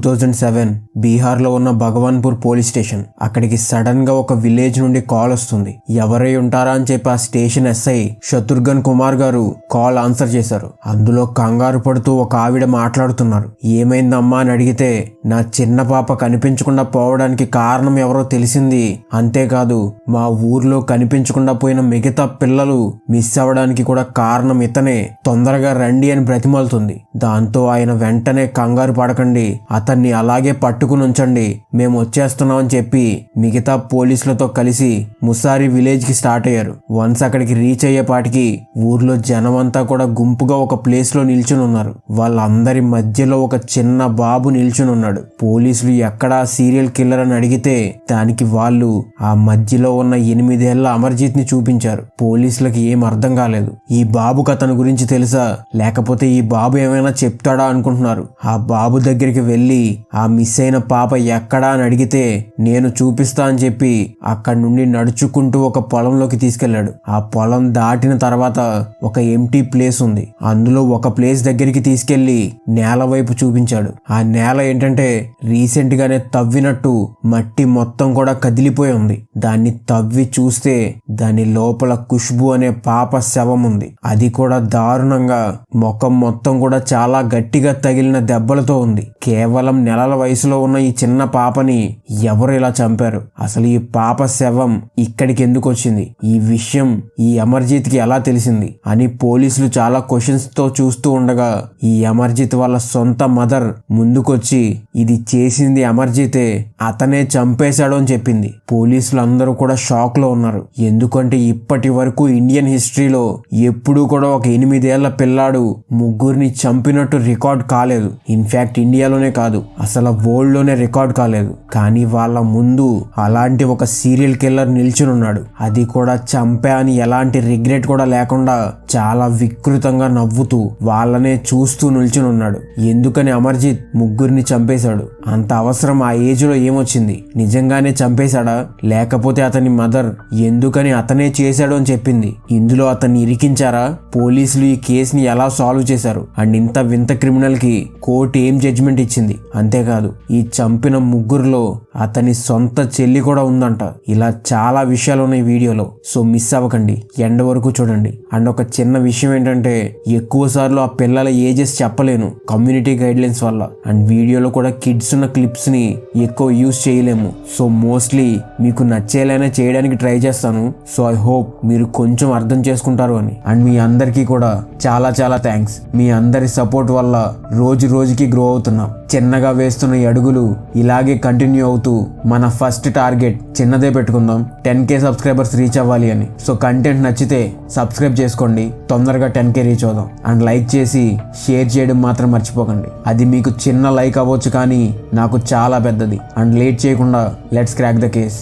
2007 బీహార్లో ఉన్న Bhagwanpur police station. అక్కడికి సడన్ గా ఒక విలేజ్ నుండి కాల్ వస్తుంది. ఎవరై ఉంటారా అని చెప్పి ఆ స్టేషన్ ఎస్ఐ శత్రుఘ్న్ కుమార్ గారు కాల్ ఆన్సర్ చేశారు. అందులో కంగారు పడుతూ ఒక ఆవిడ మాట్లాడుతున్నారు. ఏమైందమ్మా అని అడిగితే, నా చిన్న పాప కనిపించకుండా పోవడానికి కారణం ఎవరో తెలిసింది, అంతేకాదు మా ఊర్లో కనిపించకుండా పోయిన మిగతా పిల్లలు మిస్ అవ్వడానికి కూడా కారణం ఇతనే, తొందరగా రండి అని బ్రతిమాలుతుంది. దాంతో ఆయన వెంటనే కంగారు పడకండి, అతన్ని అలాగే పట్టుకుని ఉంచండి, మేము వచ్చేస్తున్నాం అని చెప్పి మిగతా పోలీసులతో కలిసి ముసారి విలేజ్ కి స్టార్ట్ అయ్యారు. వన్స్ అక్కడికి రీచ్ అయ్యేపాటికి ఊర్లో జనమంతా కూడా గుంపుగా ఒక ప్లేస్ లో నిల్చుని ఉన్నారు. వాళ్ళందరి మధ్యలో ఒక చిన్న బాబు నిల్చుని ఉన్నాడు. పోలీసులు ఎక్కడా సీరియల్ కిల్లర్ అని అడిగితే దానికి వాళ్ళు ఆ మధ్యలో ఉన్న 8 ఏళ్ల అమర్జిత్ ని చూపించారు. పోలీసులకి ఏం అర్థం కాలేదు. ఈ బాబుకి అతని గురించి తెలుసా, లేకపోతే ఈ బాబు ఏమైనా చెప్తాడా అనుకుంటున్నారు. ఆ బాబు దగ్గరికి వెళ్ళి ఆ మిస్ అయిన పాప ఎక్కడా అని అడిగితే నేను చూపిస్తా అని చెప్పి అక్కడి నుండి నడుచుకుంటూ ఒక పొలంలోకి తీసుకెళ్లాడు. ఆ పొలం దాటిన తర్వాత ఒక ఎంటీ ప్లేస్ ఉంది. అందులో ఒక ప్లేస్ దగ్గరికి తీసుకెళ్లి నేల వైపు చూపించాడు. ఆ నేల ఏంటంటే రీసెంట్ గానే తవ్వినట్టు మట్టి మొత్తం కూడా కదిలిపోయి ఉంది. దాన్ని తవ్వి చూస్తే దాని లోపల ఖుష్బు అనే పాప శవం ఉంది. అది కూడా దారుణంగా ముఖం మొత్తం కూడా చాలా గట్టిగా తగిలిన దెబ్బలతో ఉంది. కేవలం నెలల వయసులో ఉన్న ఈ చిన్న పాపని ఎవరు ఇలా చంపారు, అసలు ఈ పాప శవం ఇక్కడికి ఎందుకు వచ్చింది, ఈ విషయం ఈ అమర్జిత్ కి ఎలా తెలిసింది అని పోలీసులు చాలా క్వశ్చన్స్ తో చూస్తూ ఉండగా ఈ అమర్జిత్ వాళ్ళ సొంత మదర్ ముందుకొచ్చి ఇది చేసింది అమర్జితే, అతనే చంపేశాడు అని చెప్పింది. పోలీసులు అందరూ కూడా షాక్ లో ఉన్నారు. ఎందుకంటే ఇప్పటి వరకు ఇండియన్ హిస్టరీలో ఎప్పుడూ కూడా ఒక 8 ఏళ్ల పిల్లాడు ముగ్గురిని చంపినట్టు రికార్డ్ కాలేదు. ఇన్ఫాక్ట్ ఇండియాలోనే కాదు, అసలు వరల్డ్ లోనే రికార్డ్ కాలేదు. కానీ వాళ్ళ ముందు అలాంటి ఒక సీరియల్ కిల్లర్ నిల్చుని ఉన్నాడు. అది కూడా చంపా అని ఎలాంటి రిగ్రెట్ కూడా లేకుండా చాలా వికృతంగా నవ్వుతూ వాళ్ళనే చూస్తూ నిల్చుని ఉన్నాడు. ఎందుకని అమర్జిత్ ముగ్గురిని చంపేశాడు, అంత అవసరం ఆ ఏజ్ లో ఏమొచ్చింది, నిజంగానే చంపేశాడా, లేకపోతే అతని మదర్ ఎందుకని అతనే చేశాడు అని చెప్పింది. ఇందులో అతన్ని ఇరికించారా, పోలీసులు ఈ కేసుని ఎలా సాల్వ్ చేశారు, అండ్ ఇంత వింత క్రిమినల్ కి కోర్టు ఏం జడ్జిమెంట్ ఇచ్చింది, అంతేకాదు ఈ చంపిన ముగ్గురులో అతని సొంత చెల్లి కూడా ఉందంట. ఇలా చాలా విషయాలు ఉన్నాయి వీడియోలో, సో మిస్ అవ్వకండి, ఎండ్ వరకు చూడండి. అండ్ ఒక చిన్న విషయం ఏంటంటే ఎక్కువ సార్లు ఆ పిల్లల ఏజెస్ చెప్పలేను కమ్యూనిటీ గైడ్ లైన్స్ వల్ల, అండ్ వీడియోలో కూడా కిడ్స్ ఉన్న క్లిప్స్ ని ఎక్కువ యూజ్ చేయలేము. సో మోస్ట్లీ మీకు నచ్చేలానే చేయడానికి ట్రై చేస్తాను. సో ఐ హోప్ మీరు కొంచెం అర్థం చేసుకుంటారు అని. అండ్ మీ అందరికీ కూడా చాలా చాలా థ్యాంక్స్. మీ అందరి సపోర్ట్ వల్ల రోజు రోజుకి గ్రో అవుతున్నాం. చిన్నగా వేస్తున్న ఈ అడుగులు ఇలాగే కంటిన్యూ అవుతూ మన ఫస్ట్ టార్గెట్ చిన్నదే పెట్టుకుందాం, 10K సబ్స్క్రైబర్స్ రీచ్ అవ్వాలి అని. సో కంటెంట్ నచ్చితే సబ్స్క్రైబ్ చేసుకోండి, తొందరగా 10K రీచ్ అవుదాం. అండ్ లైక్ చేసి షేర్ చేయడం మాత్రం మర్చిపోకండి. అది మీకు చిన్న లైక్ అవ్వచ్చు కానీ నాకు చాలా పెద్దది. అండ్ లేట్ చేయకుండా let's crack the case.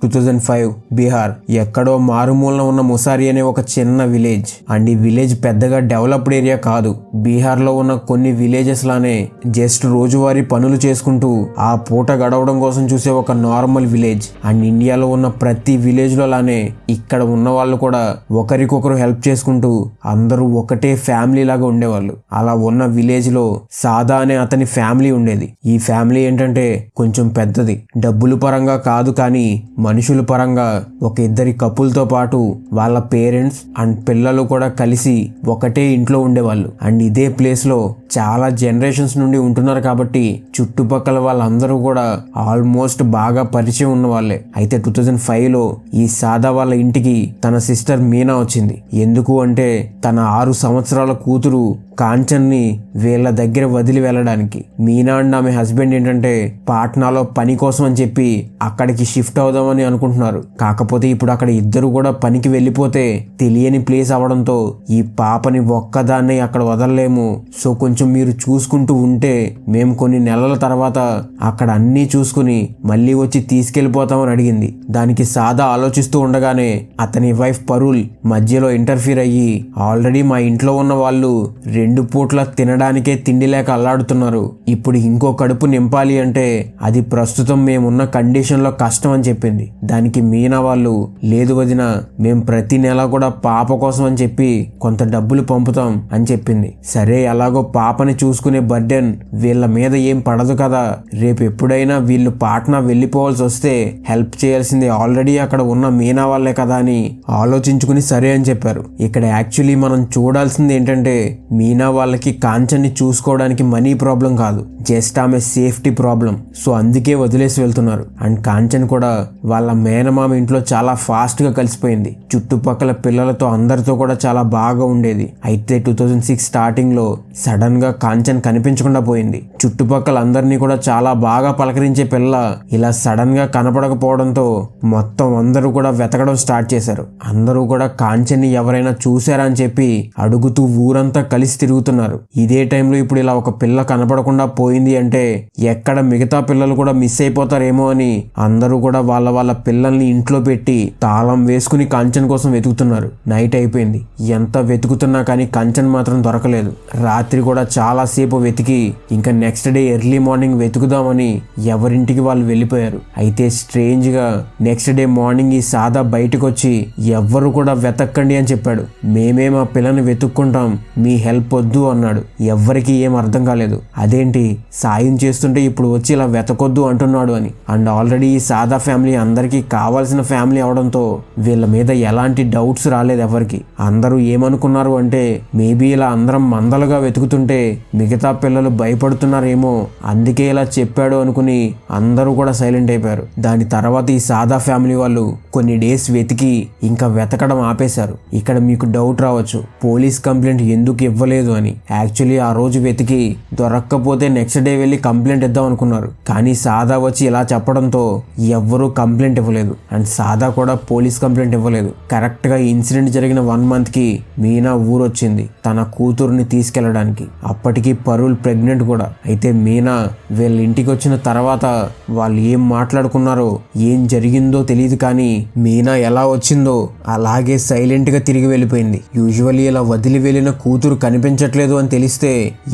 2005 Bihar ఎక్కడో మారుమూలన ఉన్న ముసారి అనే ఒక చిన్న విలేజ్. అండ్ ఈ విలేజ్ పెద్దగా డెవలప్డ్ ఏరియా కాదు. బీహార్లో ఉన్న కొన్ని విలేజెస్ లానే జస్ట్ రోజువారీ పనులు చేసుకుంటూ ఆ పూట గడవడం కోసం చూసే ఒక నార్మల్ విలేజ్. అండ్ ఇండియాలో ఉన్న ప్రతి విలేజ్ లో లానే ఇక్కడ ఉన్న వాళ్ళు కూడా ఒకరికొకరు హెల్ప్ చేసుకుంటూ అందరూ ఒకటే ఫ్యామిలీ లాగా ఉండేవాళ్ళు. అలా ఉన్న విలేజ్ లో సాదా అనే అతని ఫ్యామిలీ ఉండేది. ఈ ఫ్యామిలీ ఏంటంటే కొంచెం పెద్దది, డబ్బుల పరంగా కాదు కానీ మనుషుల పరంగా ఒక 2 కపుల్తో పాటు వాళ్ళ పేరెంట్స్ అండ్ పిల్లలు కూడా కలిసి ఒకటే ఇంట్లో ఉండేవాళ్ళు. అండ్ ఇదే ప్లేస్ లో చాలా జనరేషన్స్ నుండి ఉంటున్నారు కాబట్టి చుట్టుపక్కల వాళ్ళందరూ కూడా ఆల్మోస్ట్ బాగా పరిచయం ఉన్న వాళ్ళే. అయితే 2005లో ఈ సాదా వాళ్ళ ఇంటికి తన సిస్టర్ మీనా వచ్చింది. ఎందుకు అంటే తన 6 సంవత్సరాల కూతురు కాంచన్ని వీళ్ళ దగ్గర వదిలి వెళ్ళడానికి. మీనా అండ్ ఆమె హస్బెండ్ ఏంటంటే పాట్నాలో పని కోసం అని చెప్పి అక్కడికి షిఫ్ట్ అవుదామని అనుకుంటున్నారు. కాకపోతే ఇప్పుడు అక్కడ ఇద్దరు కూడా పనికి వెళ్ళిపోతే తెలియని ప్లేస్ అవడంతో ఈ పాపని ఒక్కదాన్ని అక్కడ వదలలేము, సో కొంచెం మీరు చూసుకుంటూ ఉంటే మేము కొన్ని నెలల తర్వాత అక్కడ అన్నీ చూసుకుని మళ్ళీ వచ్చి తీసుకెళ్లిపోతామని అడిగింది. దానికి సాదా ఆలోచిస్తూ ఉండగానే అతని వైఫ్ పరుల్ మధ్యలో ఇంటర్ఫీర్ అయ్యి ఆల్రెడీ మా ఇంట్లో ఉన్న వాళ్ళు 2 2 పూట్ల తినడానికే తిండి లేక అల్లాడుతున్నారు. ఇప్పుడు ఇంకో కడుపు నింపాలి అంటే అది ప్రస్తుతం మేమున్న కండిషన్లో కష్టం అని చెప్పింది. దానికి మీనా వాళ్ళు, లేదు వదిన, మేం ప్రతి నెల కూడా పాప కోసం అని చెప్పి కొంత డబ్బులు పంపుతాం అని చెప్పింది. సరే, అలాగో పాపని చూసుకునే బర్డెన్ వీళ్ళ మీద ఏం పడదు కదా, రేపు ఎప్పుడైనా వీళ్ళు పాట్నా వెళ్ళిపోవాల్సి వస్తే హెల్ప్ చేయాల్సింది ఆల్రెడీ అక్కడ ఉన్న మీనా వాళ్ళే కదా అని ఆలోచించుకుని సరే అని చెప్పారు. ఇక్కడ యాక్చువల్లీ మనం చూడాల్సింది ఏంటంటే మీనా వాళ్ళకి కాంచన్ని చూసుకోవడానికి మనీ ప్రాబ్లం కాదు, జస్ట్ ఆమె సేఫ్టీ ప్రాబ్లం. సో అందుకే వదిలేసి వెళ్తున్నారు. అండ్ కాంచన్ కూడా వాళ్ళ మేనమామ ఇంట్లో చాలా ఫాస్ట్ గా కలిసిపోయింది. చుట్టుపక్కల పిల్లలతో అందరితో కూడా చాలా బాగా ఉండేది. అయితే 2006 స్టార్టింగ్ లో సడన్ గా కాంచన్ కనిపించకుండా పోయింది. చుట్టుపక్కల అందరినీ కూడా చాలా బాగా పలకరించే పిల్ల ఇలా సడన్ గా కనపడకపోవడంతో మొత్తం అందరూ కూడా వెతకడం స్టార్ట్ చేశారు. అందరూ కూడా కాంచన్ని ఎవరైనా చూసారా అని చెప్పి అడుగుతూ ఊరంతా కలిసి తిరుగుతున్నారు. ఇదే టైంలో ఇప్పుడు ఇలా ఒక పిల్ల కనపడకుండా పోయింది అంటే ఎక్కడ మిగతా పిల్లలు కూడా మిస్ అయిపోతారేమో అని అందరూ కూడా వాళ్ళ వాళ్ళ పిల్లల్ని ఇంట్లో పెట్టి తాళం వేసుకుని కాంచన్ కోసం వెతుకుతున్నారు. నైట్ అయిపోయింది. ఎంత వెతుకుతున్నా కానీ కాంచన్ మాత్రం దొరకలేదు. రాత్రి కూడా చాలా సేపు వెతికి ఇంకా నెక్స్ట్ డే ఎర్లీ మార్నింగ్ వెతుకుదామని ఎవరింటికి వాళ్ళు వెళ్ళిపోయారు. అయితే స్ట్రేంజ్ గా నెక్స్ట్ డే మార్నింగ్ ఈ సాదా బయటకు వచ్చి ఎవ్వరు కూడా వెతక్కండి అని చెప్పాడు. మేమే మా పిల్లని వెతుక్కుంటాం, మీ హెల్ప్ వద్దు అన్నాడు. ఎవ్వరికి ఏం అర్థం కాలేదు. అదేంటి సాయం చేస్తుంటే ఇప్పుడు వచ్చి ఇలా వెతకొద్దు అంటున్నాడు అని. అండ్ ఆల్రెడీ ఈ సాదా ఫ్యామిలీ అందరికీ కావాల్సిన ఫ్యామిలీ అవడంతో వీళ్ళ మీద ఎలాంటి డౌట్స్ రాలేదు ఎవరికి. అందరూ ఏమనుకున్నారు అంటే మేబీ ఇలా అందరం మందలుగా వెతుకుతుంటే మిగతా పిల్లలు భయపడుతున్నారేమో అందుకే ఇలా చెప్పాడు అనుకుని అందరూ కూడా సైలెంట్ అయిపోయారు. దాని తర్వాత ఈ సాదా ఫ్యామిలీ వాళ్ళు కొన్ని డేస్ వెతికి ఇంకా వెతకడం ఆపేశారు. ఇక్కడ మీకు డౌట్ రావచ్చు, పోలీస్ కంప్లైంట్ ఎందుకు ఇవ్వలేదు అని. యాక్చువల్లీ ఆ రోజు వెతికి దొరక్కపోతే నెక్స్ట్ డే వెళ్ళి కంప్లైంట్ ఇద్దాం అనుకున్నారు. కానీ సాదా వచ్చి ఇలా చెప్పడంతో ఎవ్వరూ కంప్లైంట్ ఇవ్వలేదు. అండ్ సాదా కూడా పోలీస్ కంప్లైంట్ ఇవ్వలేదు. కరెక్ట్ గా ఇన్సిడెంట్ జరిగిన 1 month కి మీనా ఊరొచ్చింది తన కూతురుని తీసుకెళ్లడానికి. అప్పటికి పరుల్ ప్రెగ్నెంట్ కూడా. అయితే మీనా వీళ్ళ ఇంటికి వచ్చిన తర్వాత వాళ్ళు ఏం మాట్లాడుకున్నారో ఏం జరిగిందో తెలియదు, కానీ మీనా ఎలా వచ్చిందో అలాగే సైలెంట్ గా తిరిగి వెళ్ళిపోయింది. యూజువల్లీ ఇలా వదిలి వెళ్ళిన కూతురు కనిపించట్లేదు అని తెలిస్తే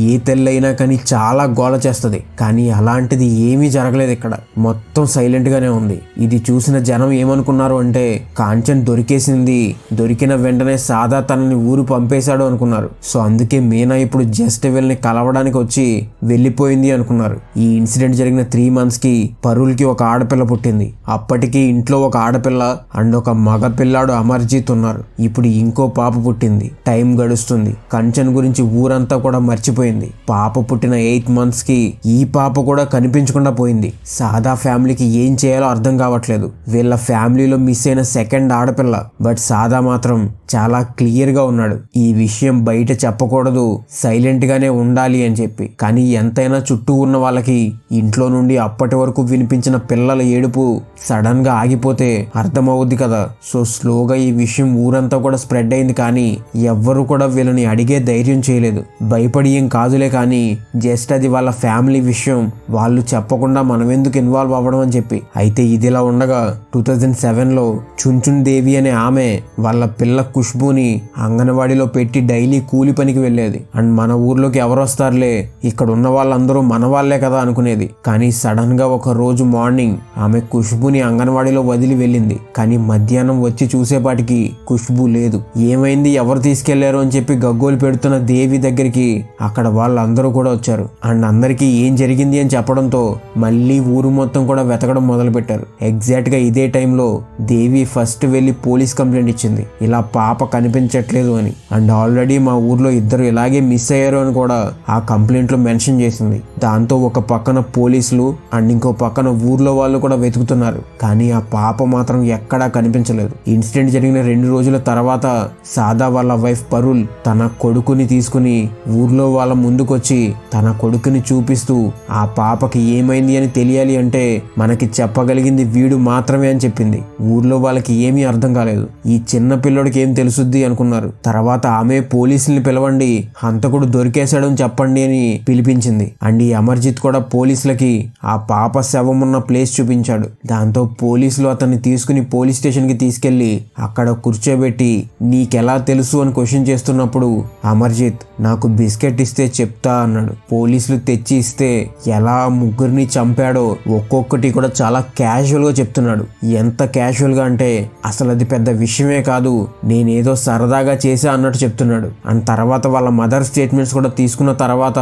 ఏ తెల్లైనా కానీ చాలా గోల చేస్తుంది. కానీ అలాంటిది ఏమీ జరగలేదు. ఇక్కడ మొత్తం సైలెంట్ గానే ఉంది. ఇది చూసిన జనం ఏమనుకున్నారు అంటే కాంచన్ దొరికేసింది, దొరికిన వెంటనే సాదా తనని ఊరు పంపేశాడు అనుకున్నారు. సో అందుకే మీనా ఇప్పుడు జస్ట్ వీళ్ళని కలవడానికి వచ్చి వెళ్ళిపోయింది అనుకున్నారు. ఈ ఇన్సిడెంట్ జరిగిన 3 months కి పరుల్కి ఒక ఆడపిల్ల పుట్టింది. అప్పటికి ఇంట్లో ఒక ఆడపిల్ల అండ్ ఒక మగ పిల్లాడు అమర్జిత్ ఉన్నారు. ఇప్పుడు ఇంకో పాప పుట్టింది. టైం గడుస్తుంది. కాంచన్ గురించి ఊరంతా కూడా మర్చిపోయింది. పాప పుట్టిన 8 months కి ఈ పాప కూడా కనిపించకుండా పోయింది. సాదా ఫ్యామిలీకి ఏం చేయాలో అర్థం కావట్లేదు. వీళ్ళ ఫ్యామిలీలో మిస్ అయిన సెకండ్ ఆడపిల్ల. బట్ సాదా మాత్రం చాలా క్లియర్ గా ఉన్నాడు. ఈ విషయం బయట చెప్పకూడదు, సైలెంట్ గానే ఉండాలి అని చెప్పి. కానీ ఎంతైనా చుట్టూ ఉన్న వాళ్ళకి ఇంట్లో నుండి అప్పటి వరకు వినిపించిన పిల్లల ఏడుపు సడన్ గా ఆగిపోతే అర్థమవుద్ది కదా. సో స్లోగా ఈ విషయం ఊరంతా కూడా స్ప్రెడ్ అయింది. కానీ ఎవ్వరు కూడా వీళ్ళని అడిగే ధైర్యం చేయలేదు. భయపడి ఏం కాదులే, కానీ జస్ట్ అది వాళ్ళ ఫ్యామిలీ విషయం, వాళ్ళు చెప్పకుండా మనం ఎందుకు ఇన్వాల్వ్ అవ్వడం అని చెప్పి. అయితే ఇదిలా ఉండగా 2007లో చుంచున్ దేవి అనే ఆమె వాళ్ళ పిల్ల ఖుష్బూని అంగన్వాడీలో పెట్టి డైలీ కూలి పనికి వెళ్ళేది. అండ్ మన ఊర్లోకి ఎవరు వస్తారులే, ఇక్కడ ఉన్న వాళ్ళందరూ మన వాళ్ళే కదా అనుకునేది. కానీ సడన్ గా ఒక రోజు మార్నింగ్ ఆమె ఖుష్బూని అంగన్వాడీలో వదిలి వెళ్ళింది. కానీ మధ్యాహ్నం వచ్చి చూసేపాటికి ఖుష్బూ లేదు. ఏమైంది, ఎవరు తీసుకెళ్లారు అని చెప్పి గగ్గోలు పెడుతున్న దేవి దగ్గరికి అక్కడ వాళ్ళందరూ కూడా వచ్చారు. అండ్ అందరికీ ఏం జరిగింది అని చెప్పడంతో మళ్ళీ ఊరు మొత్తం కూడా వెతకడం మొదలు పెట్టారు. ఎగ్జాక్ట్ గా ఇదే టైంలో దేవి ఫస్ట్ వెళ్ళి పోలీస్ కంప్లైంట్ ఇచ్చింది, ఇలా పాప కనిపించట్లేదు అని. అండ్ ఆల్రెడీ మా ఊర్లో ఇద్దరు ఇలాగే మిస్ అయ్యారు అని కూడా ఆ కంప్లైంట్ లో మెన్షన్ చేసింది. దాంతో ఒక పక్కన పోలీసులు అండ్ ఇంకో పక్కన ఊర్లో వాళ్ళు కూడా వెతుకుతున్నారు. కానీ ఆ పాప మాత్రం ఎక్కడా కనిపించలేదు. ఇన్సిడెంట్ జరిగిన 2 రోజుల తర్వాత సాదా వాళ్ళ వైఫ్ పరుల్ తన కొడుకుని తీసుకుని ఊర్లో వాళ్ళ ముందుకొచ్చి తన కొడుకుని చూపిస్తూ ఆ పాపకి ఏమైంది అని తెలియాలి అంటే మనకి చెప్పగలిగింది వీడు మాత్రమే అని చెప్పింది. ఊర్లో వాళ్ళకి ఏమీ అర్థం కాలేదు. ఈ చిన్న పిల్లోడికి ఏం తెలుసుద్ది అనుకున్నారు. తర్వాత ఆమె పోలీసుల్ని పిలవండి, హంతకుడు దొరికేశాడని చెప్పండి అని పిలిపించింది. అండ్ ఈ అమర్జిత్ కూడా పోలీసులకి ఆ పాప శవం ఉన్న ప్లేస్ చూపించాడు. దాంతో పోలీసులు అతన్ని తీసుకుని పోలీస్ స్టేషన్ కి తీసుకెళ్లి అక్కడ కూర్చోబెట్టి నీకెలా తెలుసు అని క్వశ్చన్ చేస్తున్నప్పుడు అమర్జిత్ అమర్జిత్ నాకు బిస్కెట్ ఇస్తే చెప్తా అన్నాడు. పోలీసులు తెచ్చి ఇస్తే ఎలా ముగ్గురిని చంపాడో ఒక్కొక్కటి కూడా చాలా క్యాజువల్ గా చెప్తున్నాడు. ఎంత క్యాజువల్ గా అంటే అసలు అది పెద్ద విషయమే కాదు, నేనేదో సరదాగా చేశా అన్నట్టు చెప్తున్నాడు. అండ్ తర్వాత వాళ్ళ మదర్ స్టేట్మెంట్స్ కూడా తీసుకున్న తర్వాత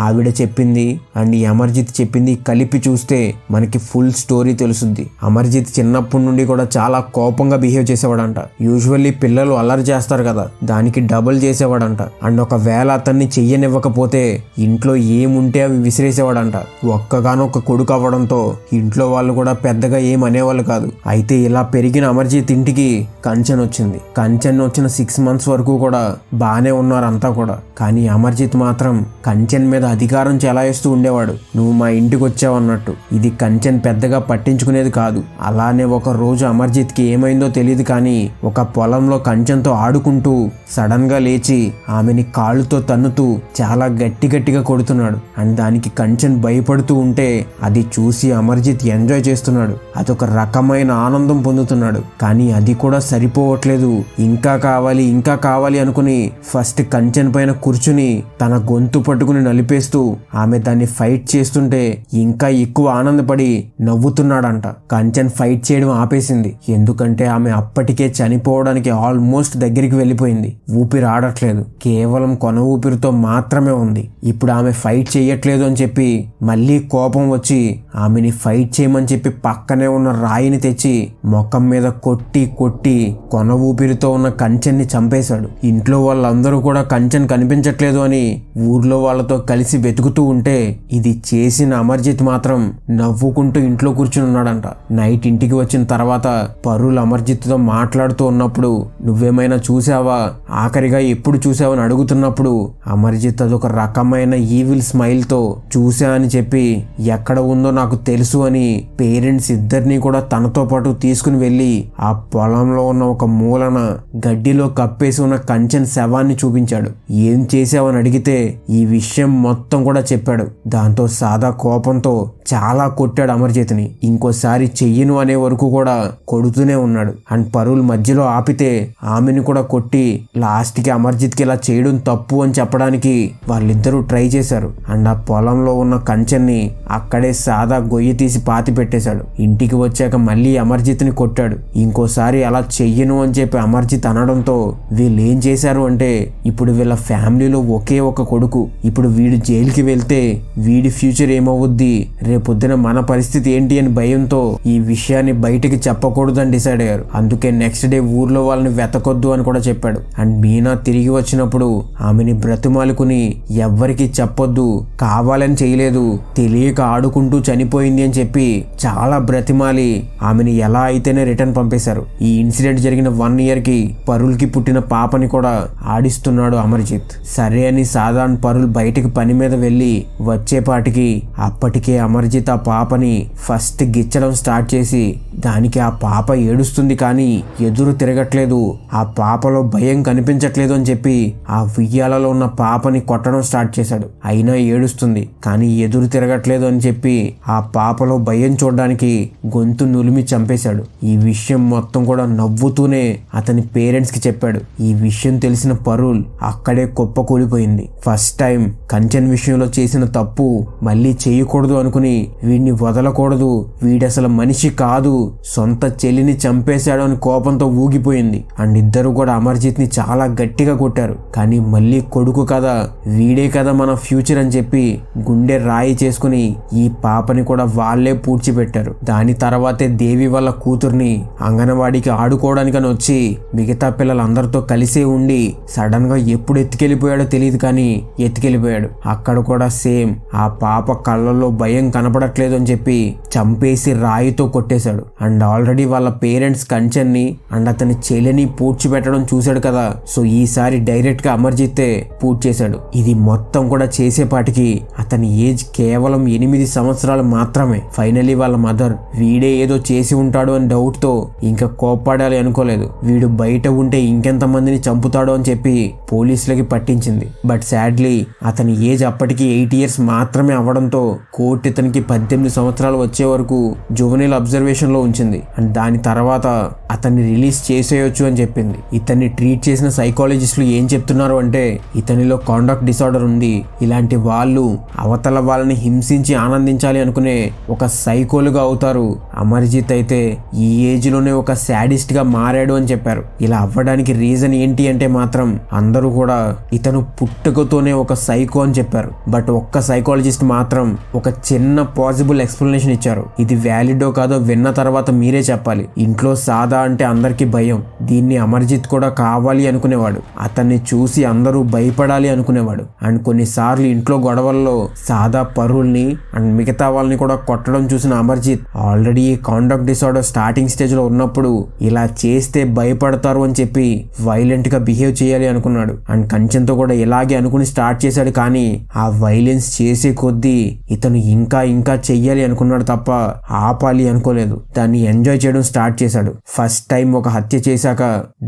ఆవిడ చెప్పింది అండ్ ఈ అమర్జిత్ చెప్పింది కలిపి చూస్తే మనకి ఫుల్ స్టోరీ తెలుస్తుంది. అమర్జిత్ చిన్నప్పటి నుండి కూడా చాలా కోపంగా బిహేవ్ చేసేవాడంట. యూజువల్లీ పిల్లలు అల్లరి చేస్తారు కదా, దానికి డబుల్ చేసేవాడంట. అండ్ ఒకవేళ అతన్ని చెయ్యనివ్వకపోతే ఇంట్లో ఏముంటే అవి విసిరేసేవాడంట. ఒక్కగానొక్క కొడుకు అవ్వడంతో ఇంట్లో వాళ్ళు కూడా పెద్దగా ఏం అనేవాళ్ళు కాదు. అయితే ఇలా పెరిగిన అమర్జిత్ ఇంటికి కంచన్ వచ్చింది. కంచన్ వచ్చిన 6 months వరకు కూడా బాగానే ఉన్నారు అంతా కూడా. కానీ అమర్జిత్ మాత్రం కంచన్ మీద అధికారం చెలాయిస్తూ ఉండేవాడు. నువ్వు మా ఇంటికి వచ్చావు అన్నట్టు. ఇది కంచన్ పెద్దగా పట్టించుకునేది కాదు. అలానే ఒక రోజు అమర్జిత్ కి ఏమైందో తెలియదు కానీ ఒక పొలంలో కంచన్తో ఆడుకుంటూ సడన్ గా లేచి ఆమెని కాళ్ళుతో తన్నుతూ చాలా గట్టిగా కొడుతున్నాడు. అండ్ దానికి కంచన్ భయపడుతూ ఉంటే అది చూసి అమర్జిత్ ఎంజాయ్ చేస్తున్నాడు. అదొక రకమైన ఆనందం పొందుతున్నాడు. కానీ అది కూడా సరిపోవట్లేదు. ఇంకా కావాలి అనుకుని ఫస్ట్ కంచన్ పైన కూర్చుని తన గొంతు పట్టుకుని నలిపేస్తూ ఆమె దాన్ని ఫైట్ చేస్తుంటే ఇంకా ఎక్కువ ఆనందపడి నవ్వుతున్నాడంట. కంచన్ ఫైట్ చేయడం ఆపేసింది. ఎందుకంటే ఆమె అప్పటికే చనిపోవడానికి ఆల్మోస్ట్ దగ్గరికి వెళ్ళిపోయింది. ఊపిరి ఆడట్లేదు, కేవలం కొన ఊపిరితో మాత్రమే ఉంది. ఇప్పుడు ఆమె ఫైట్ చేయట్లేదు అని చెప్పి మళ్ళీ కోపం వచ్చి ఆమెని ఫైట్ చేయమని చెప్పి పక్కనే ఉన్న రాయిని తెచ్చి మొఖం మీద కొట్టి కొన ఊపిరితో ఉన్న కంచన్ని చంపేశాడు. ఇంట్లో వాళ్ళందరూ కూడా కంచన్ కనిపించట్లేదు అని ఊర్లో వాళ్ళతో కలిసి వెతుకుతూ ఉంటే ఇది చేసిన అమర్జిత్ మాత్రం నవ్వుకుంటూ ఇంట్లో కూర్చుని ఉన్నాడంట. నైట్ ఇంటికి వచ్చిన తర్వాత పరుల్ అమర్జిత్ తో మాట్లాడుతూ ఉన్నప్పుడు నువ్వేమైనా చూసావా, ఆఖరిగా ఎప్పుడు చూసావని అడుగుతున్నప్పుడు అమర్జిత్ అదొక రకమైన ఈవిల్ స్మైల్ తో చూసా అని చెప్పి ఎక్కడ ఉందో నాకు తెలుసు అని పేరెంట్స్ ఇద్దరిని కూడా తనతో పాటు తీసుకుని వెళ్ళి ఆ పొలంలో ఉన్న ఒక మూలన గడ్డిలో కప్పేసి ఉన్న కంచన్ శవాన్ని చూపించాడు. ఏం చేసావని అడిగితే ఈ విషయం మొత్తం కూడా చెప్పాడు. దాంతో సాదా కోపంతో చాలా కొట్టాడు అమర్జిత్ని. ఇంకోసారి చెయ్యను అనే వరకు కూడా కొడుతూనే ఉన్నాడు. అండ్ పరుల్ మధ్యలో ఆపితే ఆమెను కూడా కొట్టి లాస్ట్కి అమర్జిత్కి ఇలా చేయడం తప్పు అని చెప్పడానికి వాళ్ళిద్దరూ ట్రై చేశారు. అండ్ ఆ పొలంలో ఉన్న కంచన్ని అక్కడే సాదా గొయ్యి తీసి పాతి పెట్టేశాడు. ఇంటికి వచ్చాక మళ్ళీ అమర్జిత్ని కొట్టాడు. ఇంకోసారి అలా చెయ్యను అని చెప్పి అమర్జిత్ అనడంతో వీళ్ళు ఏం చేశారు అంటే ఇప్పుడు వీళ్ళ ఫ్యామిలీలో ఒకే ఒక కొడుకు. ఇప్పుడు వీడు జైలుకి వెళ్తే వీడి ఫ్యూచర్ ఏమవుద్ది, రేపొద్దున మన పరిస్థితి ఏంటి అని భయంతో ఈ విషయాన్ని బయటికి చెప్పకూడదని డిసైడ్ అయ్యారు. అందుకే నెక్స్ట్ డే ఊర్లో వాళ్ళని వెతకొద్దు అని కూడా చెప్పాడు. అండ్ మీనా తిరిగి వచ్చినప్పుడు ఆమెని బ్రతిమాలుకుని ఎవ్వరికి చెప్పొద్దు, కావాలని చేయలేదు, తెలియక ఆడుకుంటూ చనిపోయింది అని చెప్పి చాలా బ్రతిమాలి ఆమెని ఎలా అయితేనే రిటర్న్ పంపేశారు. ఈ ఇన్సిడెంట్ జరిగిన 1 year కి పరుల్కి పుట్టిన పాపని కూడా ఆడిస్తున్నాడు అమర్జిత్. సరే అని సాధారణ పరుల్ బయటికి పని మీద వెళ్ళి వచ్చేపాటికి అప్పటికే అమర్జిత్ ఆ పాపని ఫస్ట్ గిచ్చడం స్టార్ట్ చేసి దానికి ఆ పాప ఏడుస్తుంది కానీ ఎదురు తిరగట్లేదు, ఆ పాపలో భయం కనిపించట్లేదు అని చెప్పి ఆ ఉయ్యాలలో ఉన్న పాపని కొట్టడం స్టార్ట్ చేశాడు. అయినా ఏడుస్తుంది కానీ ఎదురు తిరగట్లేదు అని చెప్పి ఆ పాపలో భయం చూడడానికి గొంతు నులిమి చంపేశాడు. ఈ విషయం మొత్తం కూడా నవ్వుతూనే అతని పేరెంట్స్ కి చెప్పాడు. ఈ విషయం తెలిసిన పరుల్ అక్కడే కుప్పకూలిపోయింది. ఫస్ట్ టైం కంచన్ విషయంలో చేసిన తప్పు మళ్ళీ చేయకూడదు అనుకుని వీడిని వదలకూడదు, వీడసలు మనిషి కాదు, సొంత చెల్లిని చంపేశాడు అని కోపంతో ఊగిపోయింది. అండ్ ఇద్దరు కూడా అమర్జిత్ ని చాలా గట్టిగా కొట్టారు. కానీ మళ్ళీ కొడుకు కదా, వీడే కదా మన ఫ్యూచర్ అని చెప్పి గుండె రాయి చేసుకుని ఈ పాపని కూడా వాళ్లే పూడ్చిపెట్టారు. దాని తర్వాతే దేవి వాళ్ళ కూతుర్ని అంగన్వాడికి ఆడుకోవడానికని వచ్చి మిగతా పిల్లలందరితో కలిసే ఉండి సడన్ గా ఎప్పుడు ఎత్తుకెళ్ళిపోయాడో తెలియదు కానీ ఎత్తుకెళ్ళిపోయాడు. అక్కడ కూడా సేమ్ ఆ పాప కళ్ళల్లో భయం కనపడట్లేదు అని చెప్పి చంపేసి రాయితో కొట్టేశాడు. అండ్ ఆల్రెడీ వాళ్ళ పేరెంట్స్ కంచన్ని అండ్ అతని చెల్లిని పూడ్చిపెట్టడం చూశాడు కదా, సో ఈసారి డైరెక్ట్ గా అమర్జిత్తే పూర్తి చేశాడు. ఇది మొత్తం కూడా చేసేపాటికి అతని ఏజ్ కేవలం 8 సంవత్సరాలు మాత్రమే. ఫైనలీ వాళ్ళ మదర్ వీడే ఏదో చేసి ఉంటాడు అని డౌట్ తో ఇంకా కోప్పడాలి అనుకోలేదు. వీడు బయట ఉంటే ఇంకెంత మందిని చంపుతాడో అని చెప్పి పోలీసులకి పట్టించింది. బట్ సాడ్లీ అతని ఏజ్ అప్పటికి 8 years మాత్రమే అవ్వడంతో కోర్టు ఇతనికి 18 సంవత్సరాలు వచ్చే వరకు జువెనైల్ అబ్జర్వేషన్ లో ఉంచింది. అండ్ దాని తర్వాత అతన్ని రిలీజ్ చేసేయొచ్చు అని చెప్పింది. ఇతన్ని ట్రీట్ చేసిన సైకాలజిస్టులు ఏం చెప్తున్నారు అంటే ఇతనిలో కాండక్ట్ డిసార్డర్ ఉంది, ఇలాంటి వాళ్ళు అవతల వాళ్ళని హింసించి ఆనందించాలి అనుకునే ఒక సైకోలుగా అవుతారు. అమర్జిత్ అయితే ఈ ఏజ్ లోనే ఒక శాడిస్ట్ గా మారాడు అని చెప్పారు. ఇలా అవ్వడానికి రీజన్ ఏంటి అంటే మాత్రం అందరూ కూడా ఇతను పుట్టుకతోనే ఒక సైకో అని చెప్పారు. బట్ ఒక్క సైకాలజిస్ట్ మాత్రం ఒక చిన్న పాసిబుల్ ఎక్స్ప్లెనేషన్ ఇచ్చారు. ఇది వ్యాలిడో కాదో విన్న తర్వాత మీరే చెప్పాలి. ఇంట్లో సాదా అంటే అందరికీ భయం, దీన్ని అమర్జిత్ కూడా కావాలి అనుకునేవాడు. అతన్ని చూసి అందరూ భయపడాలి అనుకునేవాడు. అండ్ కొన్నిసార్లు ఇంట్లో గొడవల్లో సాదా పరుల్ని అండ్ మిగతా వాళ్ళని కూడా కొట్టడం చూసిన Amarjit already conduct disorder starting stage లో ఉన్నప్పుడు ఇలా చేస్తే భయపడతారు అని చెప్పి వైలెంట్ గా బిహేవ్ చేయాలి అనుకున్నాడు. అండ్ కంచెంతో కూడా ఇలాగే అనుకుని స్టార్ట్ చేశాడు. కానీ ఆ వైలెన్స్ చేసే కొద్దీ ఇతను ఇంకా ఇంకా చెయ్యాలి అనుకున్నాడు తప్ప ఆపాలి అనుకోలేదు. దాన్ని ఎంజాయ్ చేయడం స్టార్ట్ చేశాడు. ఫస్ట్ టైం ఒక హత్య చేశాక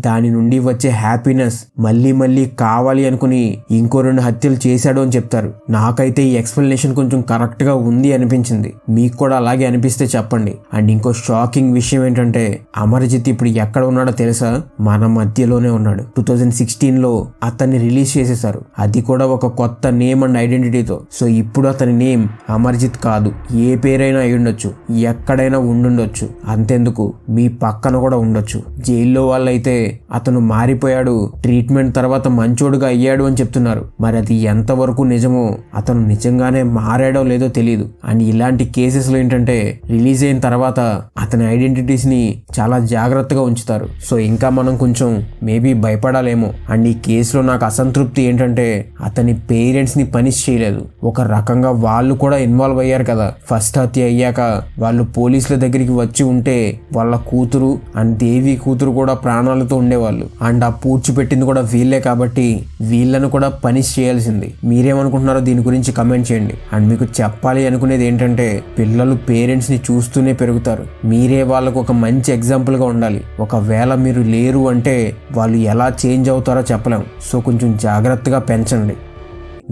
దాని నుండి వచ్చే హ్యాపీనెస్ మళ్ళీ మళ్ళీ కావాలి అనుకుని ఇంకో 2 హత్యలు చేశాడు అని చెప్తారు. నాకైతే ఈ ఎక్స్ప్లెనేషన్ కొంచెం కరెక్ట్ గా ఉంది అనిపించింది. మీకు కూడా అలాగే అనిపిస్తే చెప్పండి. అండ్ ఇంకో షాకింగ్ విషయం ఏంటంటే అమర్జిత్ ఇప్పుడు ఎక్కడ ఉన్నాడో తెలుసా? మన మధ్యలోనే ఉన్నాడు. 2016లో అతన్ని రిలీజ్ చేసేశారు. అది కూడా ఒక కొత్త నేమ్ అండ్ ఐడెంటిటీతో. సో ఇప్పుడు అతని నేమ్ అమర్జిత్ కాదు, ఏ పేరైనా అయి ఉండొచ్చు, ఎక్కడైనా ఉండుండొచ్చు, అంతెందుకు మీ పక్కన కూడా ఉండొచ్చు. జైల్లో వాళ్ళైతే అతను మారిపోయాడు, ట్రీట్మెంట్ తర్వాత మంచోడుగా అయ్యాడు అని చెప్తున్నారు. మరి అది ఎంతవరకు నిజమో, అతను నిజంగానే మారాడో లేదో తెలియదు. అండ్ ఇలాంటి కేసెస్ లో ఏంటంటే రిలీజ్ అయిన తర్వాత అతని ఐడెంటిటీస్ ని చాలా జాగ్రత్తగా ఉంచుతారు. సో ఇంకా మనం కొంచెం మేబీ భయపడాలేమో. అండ్ ఈ కేసులో నాకు అసంతృప్తి ఏంటంటే అతని పేరెంట్స్ ని పనిష్ చేయలేదు. ఒక రకంగా వాళ్ళు కూడా ఇన్వాల్వ్ అయ్యారు కదా. ఫస్ట్ హత్య అయ్యాక వాళ్ళు పోలీసుల దగ్గరికి వచ్చి ఉంటే వాళ్ళ కూతురు అండ్ దేవి కూతురు కూడా ప్రాణాలతో ఉండేవాళ్ళు. అండ్ ఆ పూడ్చిపెట్టింది కూడా వీళ్ళే కాబట్టి వీళ్ళను కూడా పనిష్ చేయాల్సింది. మీరేమనుకుంటున్నారో దీని గురించి కమెంట్ చేయండి. అండ్ మీకు చెప్పాలి అనుకునేది ఏంటంటే పిల్లలు పేరెంట్స్ ని చూస్తూనే పెరుగుతారు. మీరే వాళ్ళకు ఒక మంచి ఎగ్జాంపుల్ గా ఉండాలి. ఒకవేళ మీరు లేరు అంటే వాళ్ళు ఎలా చేంజ్ అవుతారో చెప్పలేం. సో కొంచెం జాగ్రత్తగా పెంచండి.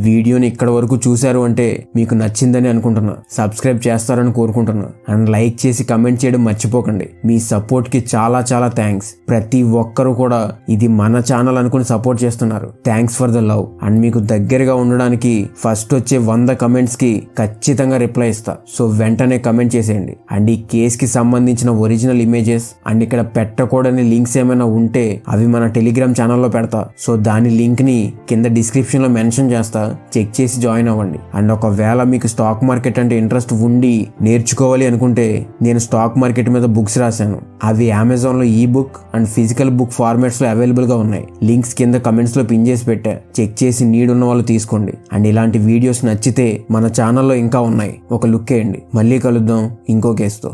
వీడియోని ఇక్కడ వరకు చూశారు అంటే మీకు నచ్చిందని అనుకుంటున్నా. సబ్స్క్రైబ్ చేస్తారని కోరుకుంటున్నా. అండ్ లైక్ చేసి కమెంట్ చేయడం మర్చిపోకండి. మీ సపోర్ట్ కి చాలా చాలా థ్యాంక్స్. ప్రతి ఒక్కరు కూడా ఇది మన ఛానల్ అనుకుని సపోర్ట్ చేస్తున్నారు. Thanks for the love. And మీకు దగ్గరగా ఉండడానికి ఫస్ట్ వచ్చే 100 కమెంట్స్ కి ఖచ్చితంగా రిప్లై ఇస్తా. సో వెంటనే కమెంట్ చేసేయండి. అండ్ ఈ కేస్ కి సంబంధించిన ఒరిజినల్ ఇమేజెస్ అండ్ ఇక్కడ పెట్టకూడని లింక్స్ ఏమైనా ఉంటే అవి మన టెలిగ్రామ్ ఛానల్లో పెడతా. సో దాని లింక్ ని కింద డిస్క్రిప్షన్ లో మెన్షన్ చేస్తా, చెక్ చేసి జాయిన్ అవ్వండి. అండ్ ఒకవేళ మీకు స్టాక్ మార్కెట్ అంటే ఇంట్రెస్ట్ ఉండి నేర్చుకోవాలి అనుకుంటే నేను స్టాక్ మార్కెట్ మీద బుక్స్ రాశాను. అవి అమెజాన్ లో ఈ book and physical book formats లో అవైలబుల్ గా ఉన్నాయి. లింక్స్ కింద కమెంట్స్ లో పిన్ చేసి పెట్టా. చెక్ చేసి నీడ్ ఉన్న వాళ్ళు తీసుకోండి. అండ్ ఇలాంటి వీడియోస్ నచ్చితే మన ఛానల్లో ఇంకా ఉన్నాయి, ఒక లుక్ వేయండి. మళ్ళీ కలుద్దాం ఇంకో కేసుతో.